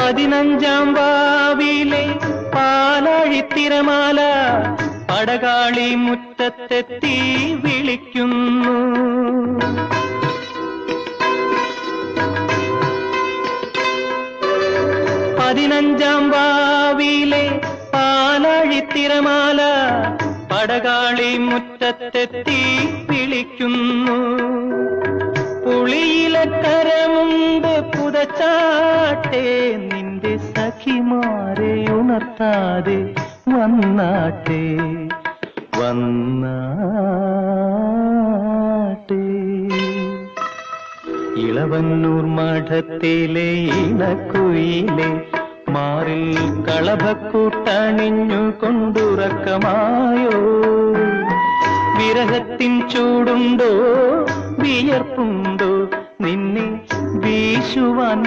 പതിനഞ്ചാം വാവിലെ പാലാഴിത്തിരമാല പടകാളി മുറ്റത്തെത്തി വിളിക്കുന്നു. പതിനഞ്ചാം വാവിലെ പാലാഴിത്തിരമാല പടകാളി മുറ്റത്തെത്തി വിളിക്കുന്നു. പുളിയിലക്കരമുണ്ട് പുതച്ചാട്ടെ, നിന്റെ സഖിമാരെ ഉണർത്താതെ വന്നാട്ടെ വന്നാട്ടെ. ഇളവന്നൂർ മഠത്തിലെ ഇണക്കുയിലെ മാറിൽ കളഭക്കൂട്ടണിഞ്ഞു കൊണ്ടുറക്കമായോ? വിരഹത്തിൻ ചൂടുണ്ടോ വിയർപ്പുണ്ടോ നിന്നെ വീശുവാൻ